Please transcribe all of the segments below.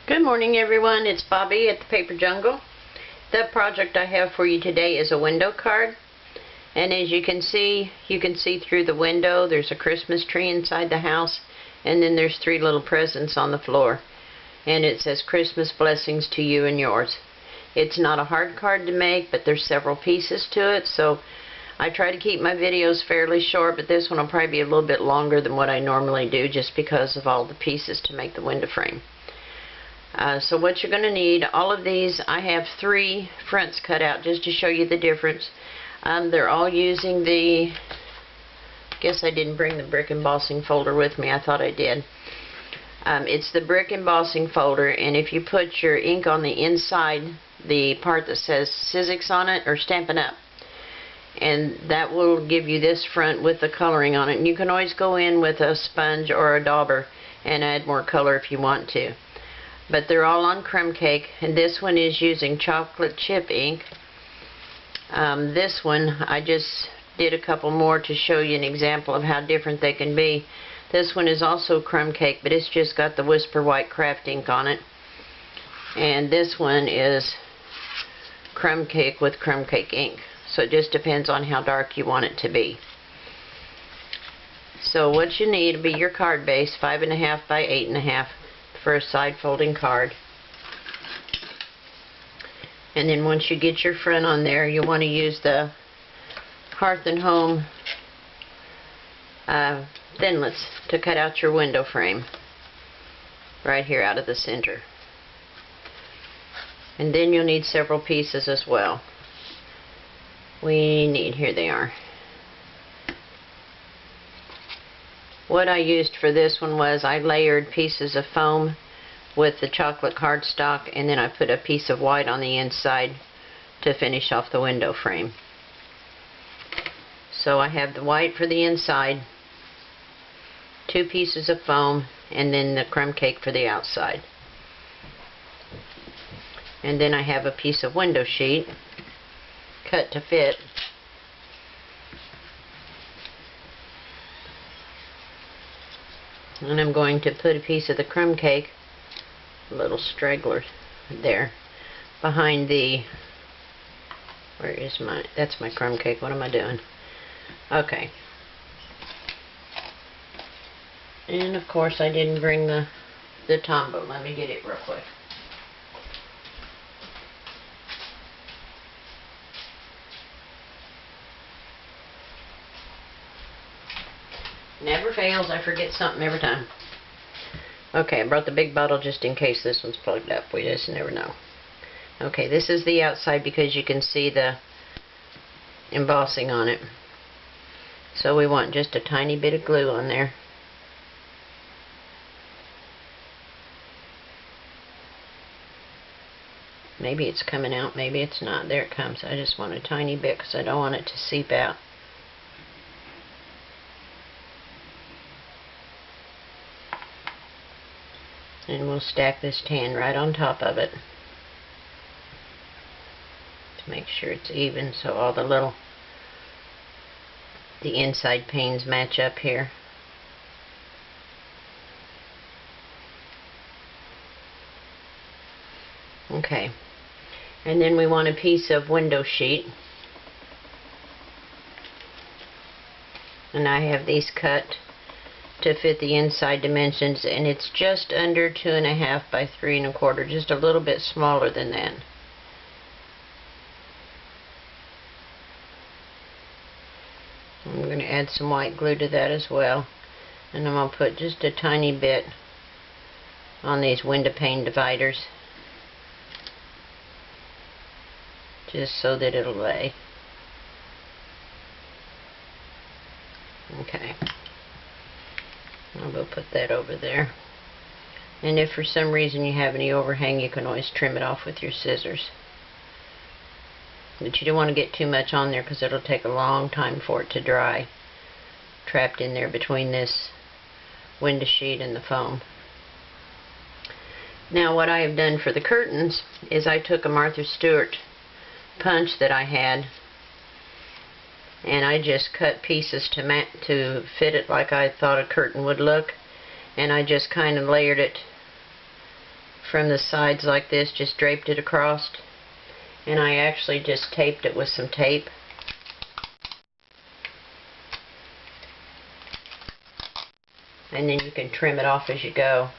Good morning everyone, it's Bobby at the Paper Jungle. The project I have for you today is a window card. And as you can see through the window. There's a Christmas tree inside the house, and then there's 3 little presents on the floor. And it says Christmas blessings to you and yours. It's not a hard card to make, but there's several pieces to it, so I try to keep my videos fairly short, but this one will probably be a little bit longer than what I normally do just because of all the pieces to make the window frame. So what you're going to need, all of these, I have 3 fronts cut out just to show you the difference. They're all using the, guess I didn't bring the brick embossing folder with me, I thought I did. It's the brick embossing folder, and if you put your ink on the inside, the part that says Sizzix on it, or Stampinup, and that will give you this front with the coloring on it. And you can always go in with a sponge or a dauber and add more color if you want to. But they're all on Crumb Cake, and this one is using chocolate chip ink. This one, I just did a couple more to show you an example of how different they can be. This one is also Crumb Cake, but it's just got the Whisper White craft ink on it. And this one is Crumb Cake with Crumb Cake ink. So it just depends on how dark you want it to be. So what you need will be your card base, 5.5 by 8.5. For a side folding card. And then once you get your front on there, you want to use the Hearth Home Thinlits to cut out your window frame right here out of the center. And then you'll need several pieces as well. We need, here they are. What I used for this one was I layered pieces of foam with the chocolate cardstock, and then I put a piece of white on the inside to finish off the window frame. So I have the white for the inside, 2 pieces of foam, and then the Crumb Cake for the outside. And then I have a piece of window sheet cut to fit. And I'm going to put a piece of the Crumb Cake, a little straggler there, behind the, where is my, that's my Crumb Cake, what am I doing? Okay. And of course I didn't bring the Tombow. Let me get it real quick. Never fails, I forget something every time. Okay, I brought the big bottle just in case this one's plugged up. We just never know. Okay, this is the outside because you can see the embossing on it. So we want just a tiny bit of glue on there. Maybe it's coming out, maybe it's not. There it comes. I just want a tiny bit because I don't want it to seep out. And we'll stack this tan right on top of it to make sure it's even, so all the inside panes match up here. Okay, and then we want a piece of window sheet, and I have these cut to fit the inside dimensions, and it's just under 2.5 by 3.25, just a little bit smaller than that. I'm going to add some white glue to that as well, and I'm going to put just a tiny bit on these window pane dividers just so that it'll lay. Okay. I will put that over there. And if for some reason you have any overhang, you can always trim it off with your scissors. But you don't want to get too much on there because it'll take a long time for it to dry, trapped in there between this window sheet and the foam. Now what I have done for the curtains is I took a Martha Stewart punch that I had, and I just cut pieces to fit it like I thought a curtain would look, and I just kind of layered it from the sides like this, just draped it across, and I actually just taped it with some tape. And then you can trim it off as you go.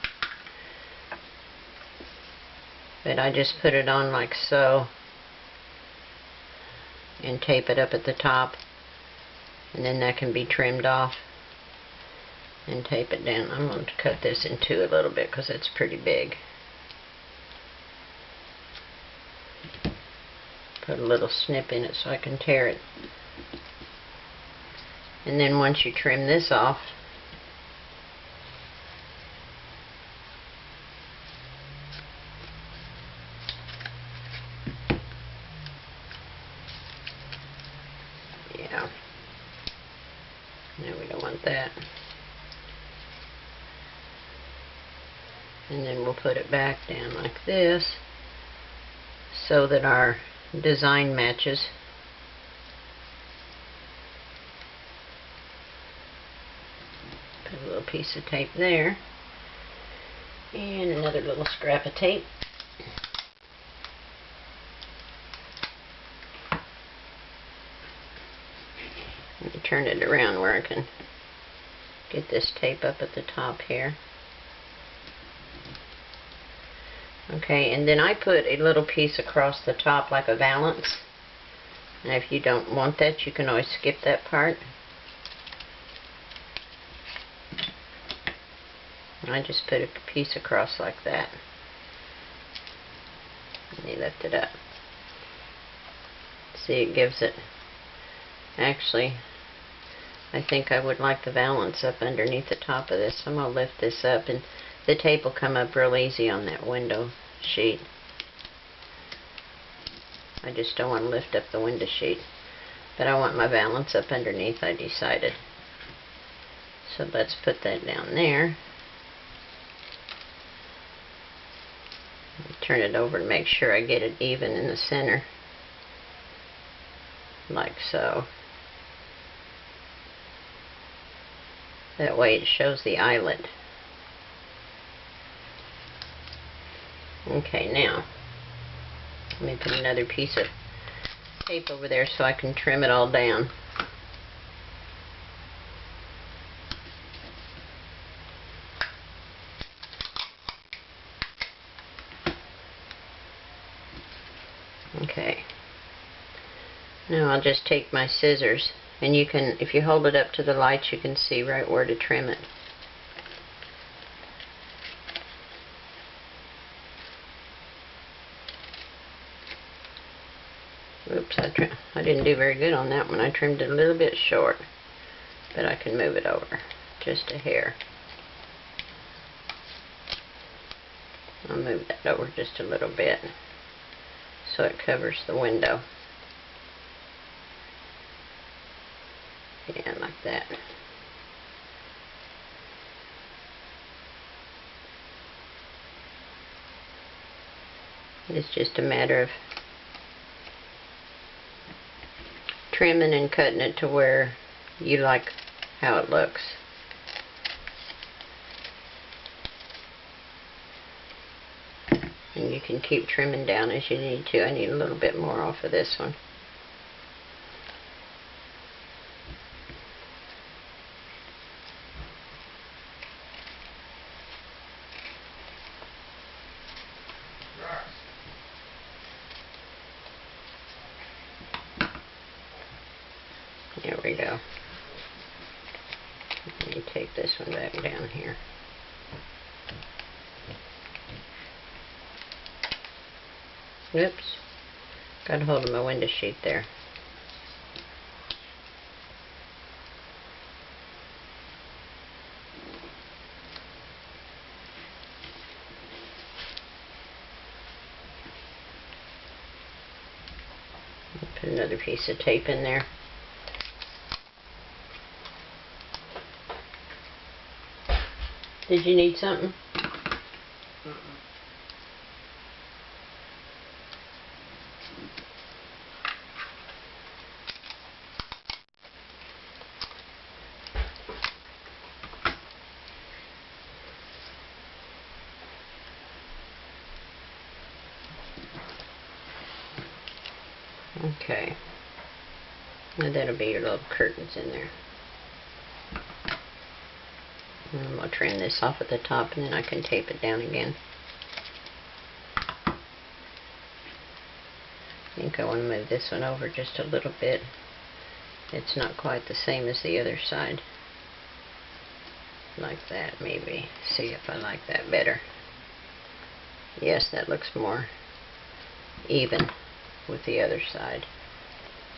But I just put it on like so and tape it up at the top, and then that can be trimmed off and tape it down. I'm going to cut this in two a little bit because it's pretty big. Put a little snip in it so I can tear it. And then once you trim this off, yeah, no, we don't want that. And then we'll put it back down like this so that our design matches. Put a little piece of tape there and another little scrap of tape. Let me turn it around where I can get this tape up at the top here. Okay, and then I put a little piece across the top like a valance. And if you don't want that, you can always skip that part. And I just put a piece across like that. And you lift it up. See, it gives it, actually, I think I would like the valance up underneath the top of this. I'm going to lift this up, and the tape will come up real easy on that window sheet. I just don't want to lift up the window sheet. But I want my valance up underneath, I decided. So let's put that down there. Turn it over to make sure I get it even in the center. Like so. That way it shows the eyelet. Okay, now let me put another piece of tape over there so I can trim it all down. Okay. Now I'll just take my scissors, and you can, if you hold it up to the light, you can see right where to trim it. Oops, I didn't do very good on that one. I trimmed it a little bit short, but I can move it over just a hair. I'll move that over just a little bit so it covers the window. Yeah, like that. It's just a matter of trimming and cutting it to where you like how it looks. And you can keep trimming down as you need to. I need a little bit more off of this one. There we go. Let me take this one back down here. Oops. Got hold of my window sheet there. Put another piece of tape in there. Did you need something? Okay. And that'll be your little curtains in there. And we'll trim this off at the top and then I can tape it down again. I think I want to move this one over just a little bit. It's not quite the same as the other side. Like that, maybe. See if I like that better. Yes, that looks more even with the other side.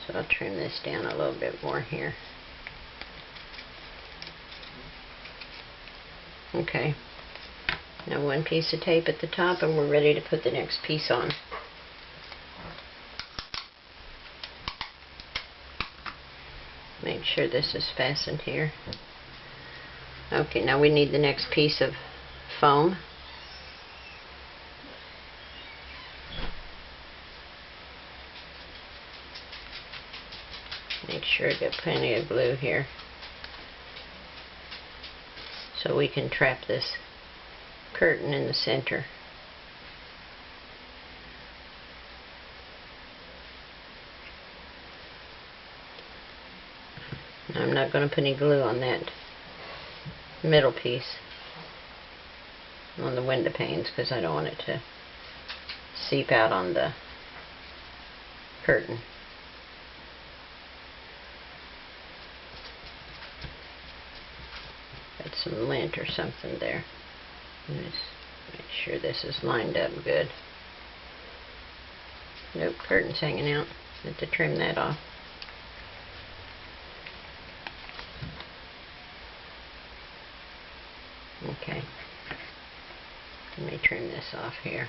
So I'll trim this down a little bit more here. Okay. Now one piece of tape at the top and we're ready to put the next piece on. Make sure this is fastened here. Okay, now we need the next piece of foam. Make sure I get plenty of glue here so we can trap this curtain in the center. I'm not going to put any glue on that middle piece on the window panes because I don't want it to seep out on the curtain. Got some lint or something there. Just make sure this is lined up good. Nope, curtain's hanging out. I have to trim that off. Okay. Let me trim this off here.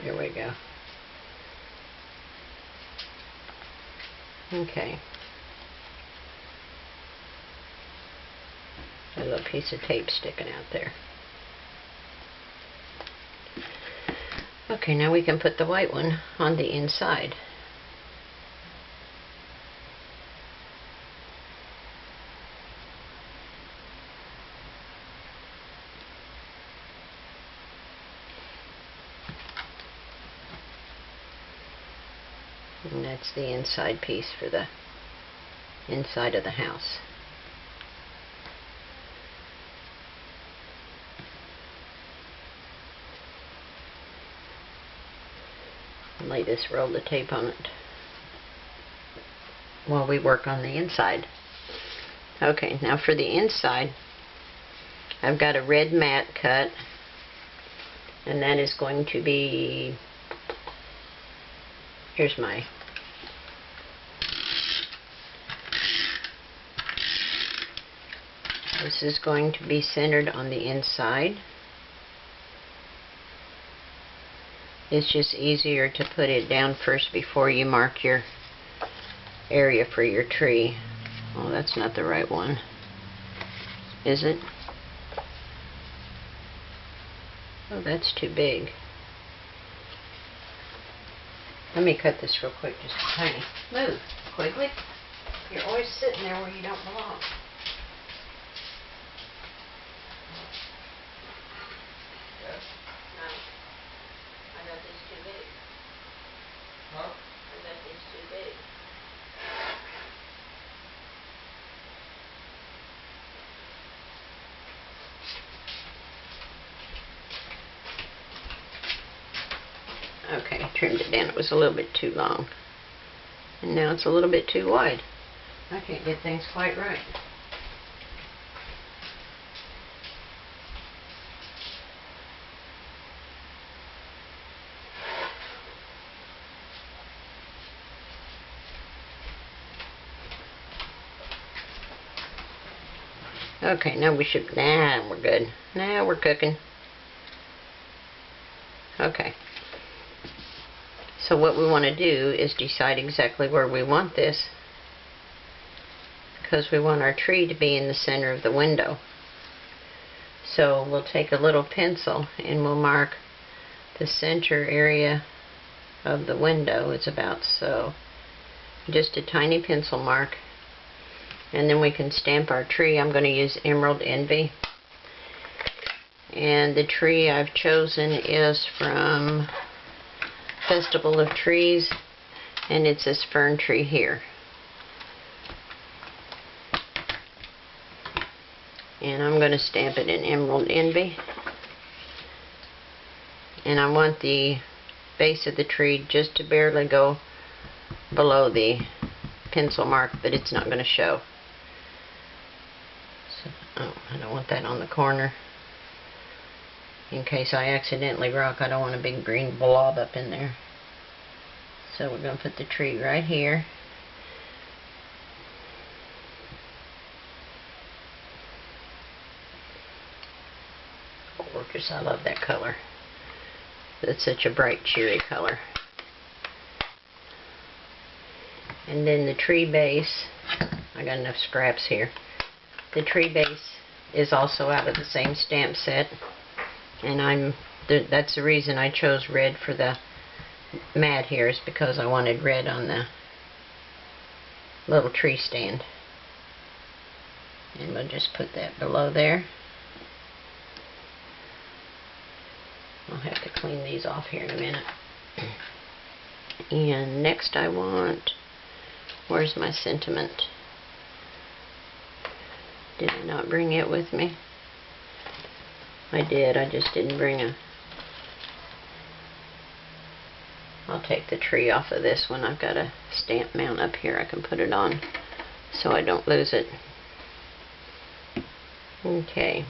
Here we go. Okay. A little piece of tape sticking out there. Okay, now we can put the white one on the inside. And that's the inside piece for the inside of the house. Lay this roll of tape on it while we work on the inside. Okay, now for the inside, I've got a red mat cut, and that is going to be, here's my this is going to be centered on the inside. It's just easier to put it down first before you mark your area for your tree. Oh, that's not the right one. Is it? Oh, that's too big. Let me cut this real quick, just a tiny. Move, Quigley. You're always sitting there where you don't belong. No. I got this too big. Huh? I got this too big. Okay, trimmed it down. It was a little bit too long. And now it's a little bit too wide. I can't get things quite right. Okay, now we should, nah, we're good. Now we're cooking. Okay. So what we want to do is decide exactly where we want this, because we want our tree to be in the center of the window. So we'll take a little pencil and we'll mark the center area of the window. It's about so. Just a tiny pencil mark. And then we can stamp our tree. I'm going to use Emerald Envy. And the tree I've chosen is from Festival of Trees, and it's this fern tree here. And I'm going to stamp it in Emerald Envy. And I want the base of the tree just to barely go below the pencil mark, but it's not going to show. So, oh, I don't want that on the corner. In case I accidentally rock, I don't want a big green blob up in there. So we're going to put the tree right here. Gorgeous, I love that color. It's such a bright, cheery color. And then the tree base, I got enough scraps here. The tree base is also out of the same stamp set, and that's the reason I chose red for the mat here, is because I wanted red on the little tree stand. And we'll just put that below there. I'll have to clean these off here in a minute. And next I want, where's my sentiment? Did I not bring it with me? I did, I just didn't bring a... I'll take the tree off of this one. I've got a stamp mount up here I can put it on so I don't lose it. Okay.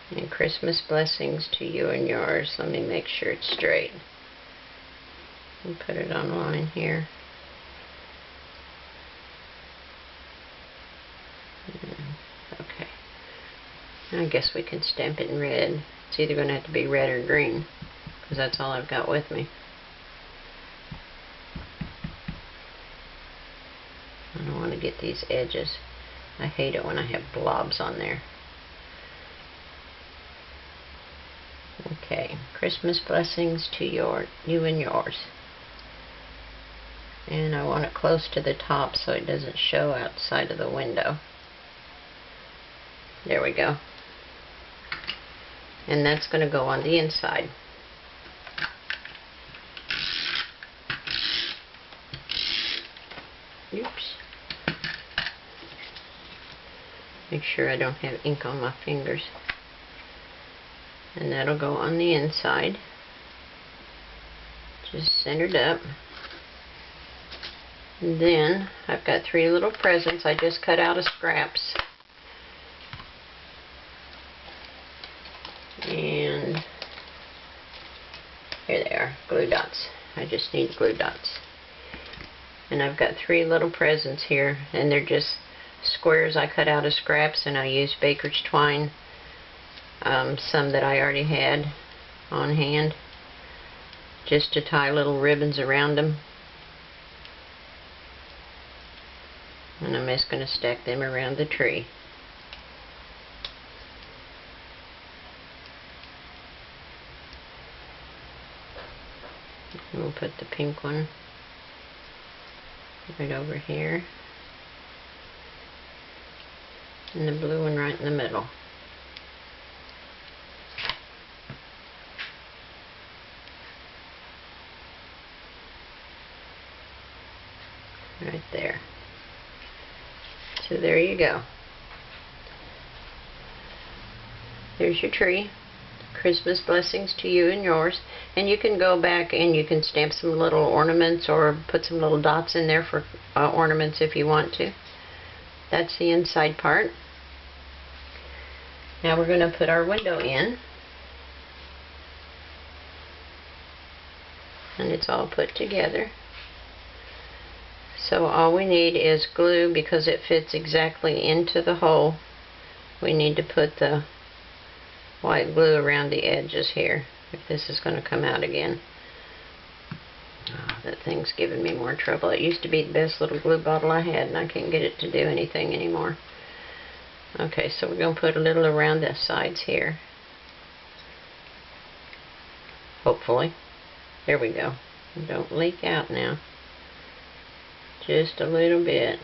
And Christmas blessings to you and yours. Let me make sure it's straight. And put it on line here. Okay. I guess we can stamp it in red. It's either going to have to be red or green, because that's all I've got with me. I don't want to get these edges. I hate it when I have blobs on there. Okay, Christmas blessings to you and yours. And I want it close to the top so it doesn't show outside of the window. There we go. And that's going to go on the inside. Oops. Make sure I don't have ink on my fingers. And that'll go on the inside. Just centered up. And then I've got 3 little presents I just cut out of scraps. And here they are, glue dots. I just need glue dots. And I've got 3 little presents here, and they're just squares I cut out of scraps, and I used baker's twine. Some that I already had on hand, just to tie little ribbons around them. And I'm just going to stack them around the tree. And we'll put the pink one right over here, and the blue one right in the middle. Right there. So there you go. There's your tree. Christmas blessings to you and yours. And you can go back and you can stamp some little ornaments or put some little dots in there for ornaments if you want to. That's the inside part. Now we're going to put our window in. And it's all put together. So all we need is glue, because it fits exactly into the hole. We need to put the white glue around the edges here, if this is going to come out again. Oh, that thing's giving me more trouble. It used to be the best little glue bottle I had, and I can't get it to do anything anymore. Okay, so we're going to put a little around the sides here. Hopefully. There we go. Don't leak out now. Just a little bit.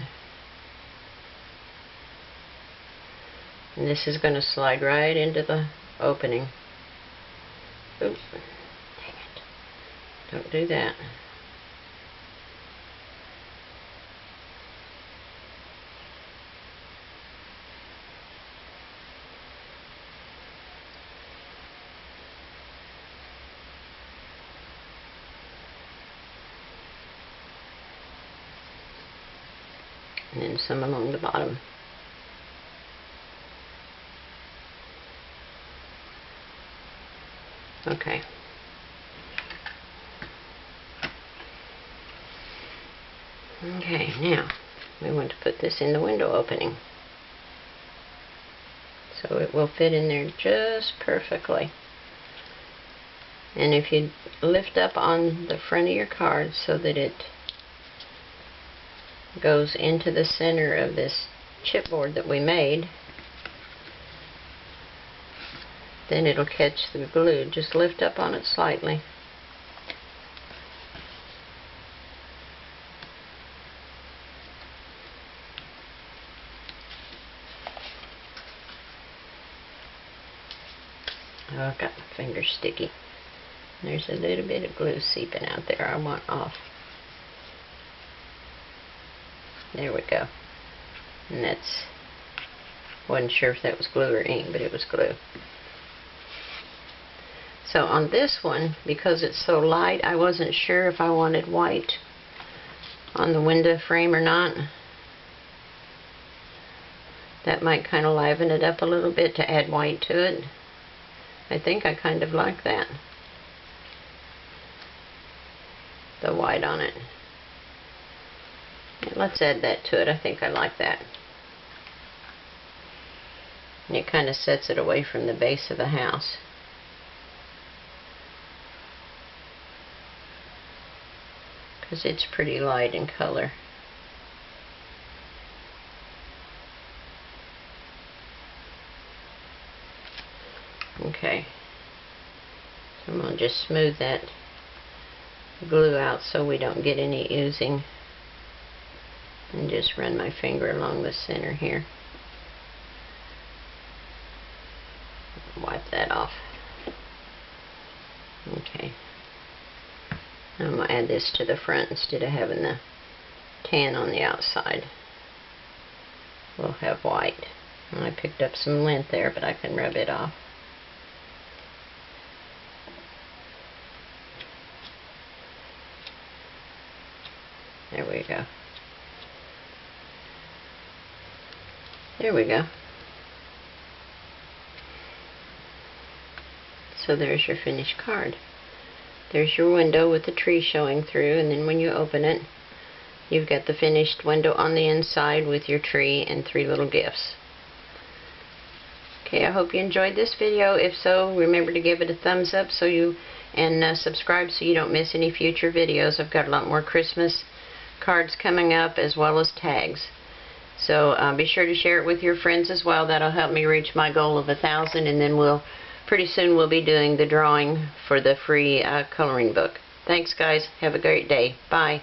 And this is going to slide right into the opening. Oop. Dang it. Don't do that. And then some along the bottom. Okay. Okay, now we want to put this in the window opening. So it will fit in there just perfectly. And if you lift up on the front of your card so that it goes into the center of this chipboard that we made, then it'll catch the glue. Just lift up on it slightly. Oh, I've got my finger sticky. There's a little bit of glue seeping out there I want off. There we go. And that's, wasn't sure if that was glue or ink, but it was glue. So on this one, because it's so light, I wasn't sure if I wanted white on the window frame or not. That might kind of liven it up a little bit to add white to it. I think I kind of like that. The white on it. Yeah, let's add that to it. I think I like that. And it kind of sets it away from the base of the house. Because it's pretty light in color. Okay. So I'm going to just smooth that glue out so we don't get any oozing. And just run my finger along the center here. Wipe that off. Okay. I'm going to add this to the front instead of having the tan on the outside. We'll have white. And I picked up some lint there, but I can rub it off. There we go. There we go. So there's your finished card. There's your window with the tree showing through, and then when you open it, you've got the finished window on the inside with your tree and 3 little gifts. Okay, I hope you enjoyed this video. If so, remember to give it a thumbs up and subscribe so you don't miss any future videos. I've got a lot more Christmas cards coming up as well as tags. So be sure to share it with your friends as well. That'll help me reach my goal of 1,000, and then pretty soon we'll be doing the drawing for the free coloring book. Thanks guys. Have a great day. Bye.